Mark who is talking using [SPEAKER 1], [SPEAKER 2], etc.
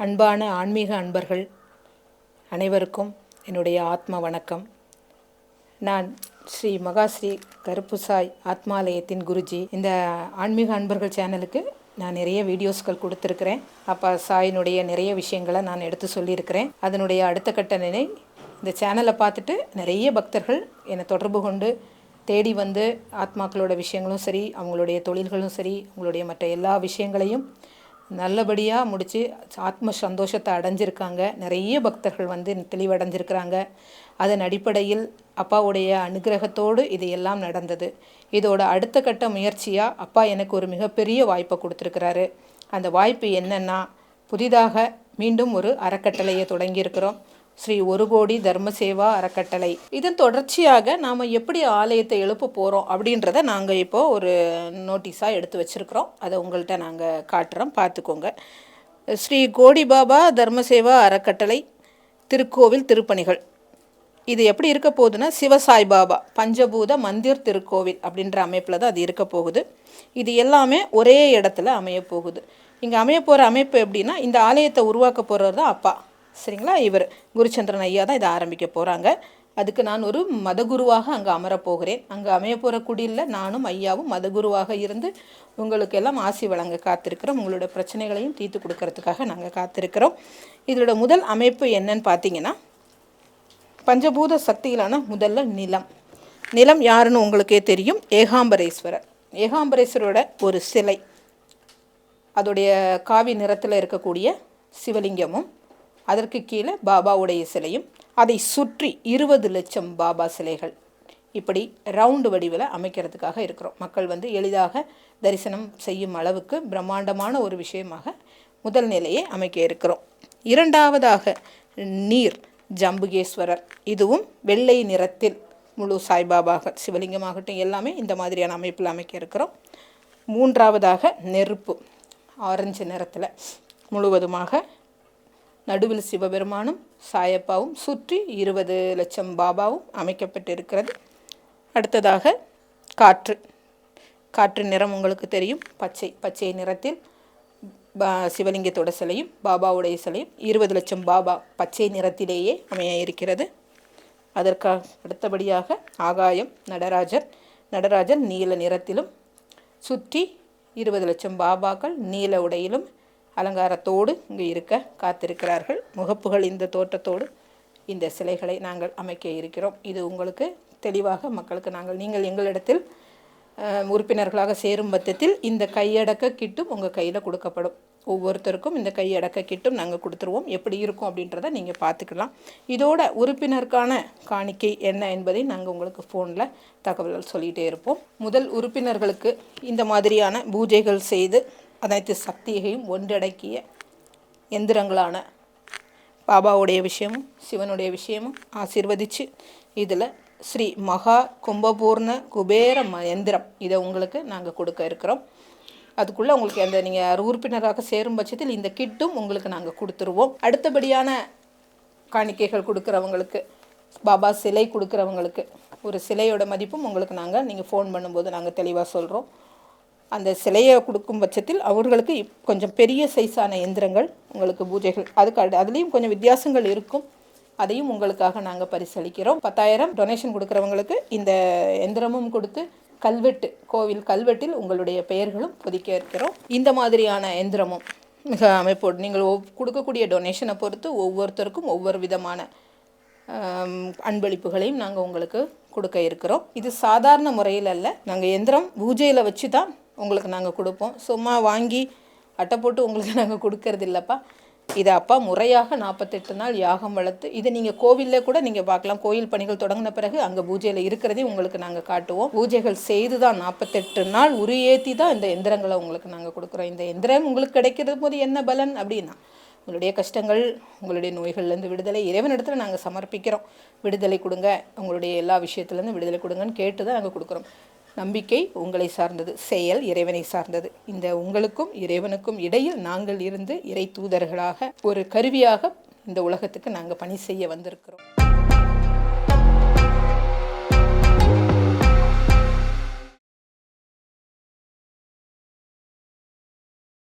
[SPEAKER 1] அன்பான ஆன்மீக அன்பர்கள் அனைவருக்கும் என்னுடைய ஆத்ம வணக்கம். நான் ஸ்ரீ மகாஸ்ரீ கருப்புசாய் ஆத்மாலயத்தின் குருஜி. இந்த ஆன்மீக அன்பர்கள் சேனலுக்கு நான் நிறைய வீடியோஸ்கள் கொடுத்துருக்கிறேன். அப்பா சாயினுடைய நிறைய விஷயங்களை நான் எடுத்து சொல்லியிருக்கிறேன். அதனுடைய அடுத்த கட்ட நிலை இந்த சேனலை பார்த்துட்டு நிறைய பக்தர்கள் என்னை தொடர்பு கொண்டு தேடி வந்து ஆத்மாக்களோட விஷயங்களும் சரி, அவங்களுடைய தொழில்களும் சரி, அவங்களுடைய மற்ற எல்லா விஷயங்களையும் நல்லபடியாக முடித்து ஆத்ம சந்தோஷத்தை அடைஞ்சிருக்காங்க. நிறைய பக்தர்கள் வந்து தெளிவடைஞ்சிருக்கிறாங்க. அதன் அடிப்படையில் அப்பாவுடைய அனுகிரகத்தோடு இது எல்லாம் நடந்தது. இதோட அடுத்த கட்ட முயற்சியாக அப்பா எனக்கு ஒரு மிகப்பெரிய வாய்ப்பை கொடுத்துருக்கிறாரு. அந்த வாய்ப்பு என்னென்னா, புதிதாக மீண்டும் ஒரு அறக்கட்டளையை தொடங்கியிருக்கிறோம். ஸ்ரீ ஒரு கோடி தர்மசேவா அறக்கட்டளை. இதன் தொடர்ச்சியாக நாம் எப்படி ஆலயத்தை எழுப்ப போகிறோம் அப்படின்றத நாங்கள் இப்போது ஒரு நோட்டீஸாக எடுத்து வச்சுருக்கிறோம். அதை உங்கள்கிட்ட நாங்கள் காட்டுறோம், பார்த்துக்கோங்க. ஸ்ரீ கோடி பாபா தர்மசேவா அறக்கட்டளை திருக்கோவில் திருப்பணிகள். இது எப்படி இருக்க போகுதுன்னா, சிவசாய் பாபா பஞ்சபூத மந்திர் திருக்கோவில் அப்படின்ற அமைப்பில் தான் அது இருக்க போகுது. இது எல்லாமே ஒரே இடத்துல அமைய போகுது. இங்கே அமைய போகிற அமைப்பு எப்படின்னா, இந்த ஆலயத்தை உருவாக்க போகிறது தான் அப்பா, சரிங்களா? இவர் குருச்சந்திரன் ஐயா தான் இதை ஆரம்பிக்க போகிறாங்க. அதுக்கு நான் ஒரு மதகுருவாக அங்கே அமரப்போகிறேன். அங்கே அமைய போகிற குடியில் நானும் ஐயாவும் மதகுருவாக இருந்து உங்களுக்கு எல்லாம் ஆசி வழங்க காத்திருக்கிறோம். உங்களோட பிரச்சனைகளையும் தீர்த்து கொடுக்கறதுக்காக நாங்கள் காத்திருக்கிறோம். இதோட முதல் அமைப்பு என்னன்னு பார்த்தீங்கன்னா, பஞ்சபூத சக்தியிலான முதல்ல நிலம். நிலம் யாருன்னு உங்களுக்கே தெரியும், ஏகாம்பரேஸ்வரர். ஏகாம்பரேஸ்வரோட ஒரு சிலை, அதோடைய காவி நிறத்தில் இருக்கக்கூடிய சிவலிங்கமும், அதற்கு கீழே பாபாவுடைய சிலையும், அதை சுற்றி 20 லட்சம் பாபா சிலைகள் இப்படி ரவுண்டு வடிவில் அமைக்கிறதுக்காக இருக்கிறோம். மக்கள் வந்து எளிதாக தரிசனம் செய்யும் அளவுக்கு பிரம்மாண்டமான ஒரு விஷயமாக முதல் நிலையை அமைக்க இருக்கிறோம். இரண்டாவதாக நீர் ஜம்புகேஸ்வரர். இதுவும் வெள்ளை நிறத்தில் முழு சாய்பாபாக சிவலிங்கமாகட்டும் எல்லாமே இந்த மாதிரியான அமைப்பில் அமைக்க இருக்கிறோம். மூன்றாவதாக நெருப்பு ஆரஞ்சு நிறத்தில் முழுவதுமாக, நடுவில் சிவபெருமானும் சாயப்பாவும், சுற்றி 20 லட்சம் பாபாவும் அமைக்கப்பட்டிருக்கிறது. அடுத்ததாக காற்று. காற்று நிறம் உங்களுக்கு தெரியும், பச்சை நிறத்தில் சிவலிங்கத்தோட சிலையும் பாபாவுடைய சிலையும் 20 லட்சம் பாபா பச்சை நிறத்திலேயே அமைய இருக்கிறது. அதற்காக அடுத்தபடியாக ஆகாயம் நடராஜர் நீல நிறத்திலும், சுற்றி 20 லட்சம் பாபாக்கள் நீல உடையிலும் அலங்காரத்தோடு இங்கே இருக்க காத்திருக்கிறார்கள். முகப்புகள் இந்த தோற்றத்தோடு இந்த சிலைகளை நாங்கள் அமைக்க இருக்கிறோம். இது உங்களுக்கு தெளிவாக மக்களுக்கு நீங்கள் எங்களிடத்தில் உறுப்பினர்களாக சேரும் பட்சத்தில் இந்த கையடக்க கிட்டும் உங்கள் கையில் கொடுக்கப்படும். ஒவ்வொருத்தருக்கும் இந்த கையடக்க கிட்டும் நாங்கள் கொடுத்துருவோம். எப்படி இருக்கும் அப்படின்றத நீங்கள் பார்த்துக்கலாம். இதோட உறுப்பினருக்கான காணிக்கை என்ன என்பதை நாங்கள் உங்களுக்கு ஃபோனில் தகவல்கள் சொல்லிகிட்டே இருப்போம். முதல் உறுப்பினர்களுக்கு இந்த மாதிரியான பூஜைகள் செய்து அனைத்து சக்தியையும் ஒன்றடக்கிய எந்திரங்களான பாபாவுடைய விஷயமும் சிவனுடைய விஷயமும் ஆசீர்வதித்து, இதில் ஸ்ரீ மகா கும்பபூர்ண குபேர எந்திரம் இதை உங்களுக்கு நாங்கள் கொடுக்க இருக்கிறோம். அதுக்குள்ளே உங்களுக்கு அந்த நீங்கள் உறுப்பினராக சேரும் பட்சத்தில் இந்த கிட்டும் உங்களுக்கு நாங்கள் கொடுத்துருவோம். அடுத்தபடியான காணிக்கைகள் கொடுக்குறவங்களுக்கு, பாபா சிலை கொடுக்குறவங்களுக்கு ஒரு சிலையோட மதிப்பும் உங்களுக்கு நீங்கள் ஃபோன் பண்ணும்போது நாங்கள் தெளிவாக சொல்கிறோம். அந்த சிலையை கொடுக்கும் பட்சத்தில் அவர்களுக்கு கொஞ்சம் பெரிய சைஸான எந்திரங்கள் உங்களுக்கு பூஜைகள் அதுலேயும் கொஞ்சம் வித்தியாசங்கள் இருக்கும். அதையும் உங்களுக்காக நாங்கள் பரிசளிக்கிறோம். 10,000 டொனேஷன் கொடுக்குறவங்களுக்கு இந்த எந்திரமும் கொடுத்து கோவில் கல்வெட்டில் உங்களுடைய பெயர்களும் பொதிக்க இருக்கிறோம். இந்த மாதிரியான எந்திரமும் மிக அமைப்போடு நீங்கள் கொடுக்கக்கூடிய டொனேஷனை பொறுத்து ஒவ்வொருத்தருக்கும் ஒவ்வொரு விதமான அன்பளிப்புகளையும் நாங்கள் உங்களுக்கு கொடுக்க இருக்கிறோம். இது சாதாரண முறையில் அல்ல. நாங்கள் எந்திரம் பூஜையில் வச்சு தான் உங்களுக்கு நாங்கள் கொடுப்போம். சும்மா வாங்கி அட்டை போட்டு உங்களுக்கு நாங்கள் கொடுக்கறது இல்லைப்பா. இதை அப்பா முறையாக 48 நாள் யாகம் வளர்த்து, இதை நீங்கள் கோவிலில் கூட நீங்கள் பார்க்கலாம். கோயில் பணிகள் தொடங்கின பிறகு அங்கே பூஜையில் இருக்கிறதே உங்களுக்கு நாங்கள் காட்டுவோம். பூஜைகள் செய்து தான் 48 நாள் உரியேற்றி தான் இந்த எந்திரங்களை உங்களுக்கு நாங்கள் கொடுக்குறோம். இந்த எந்திரம் உங்களுக்கு கிடைக்கிறது போது என்ன பலன் அப்படின்னா, உங்களுடைய கஷ்டங்கள், உங்களுடைய நோய்கள்லேருந்து விடுதலை இறைவனிடத்தில் நாங்கள் சமர்ப்பிக்கிறோம். விடுதலை கொடுங்க, உங்களுடைய எல்லா விஷயத்துலேருந்து விடுதலை கொடுங்கன்னு கேட்டு தான் நாங்கள் கொடுக்குறோம். நம்பிக்கை உங்களை சார்ந்தது, செயல் இறைவனை சார்ந்தது. இந்த உங்களுக்கும் இறைவனுக்கும் இடையில் நாங்கள் இருந்து இறை தூதர்களாக ஒரு கருவியாக இந்த உலகத்துக்கு நாங்கள் பணி செய்ய வந்திருக்கிறோம்.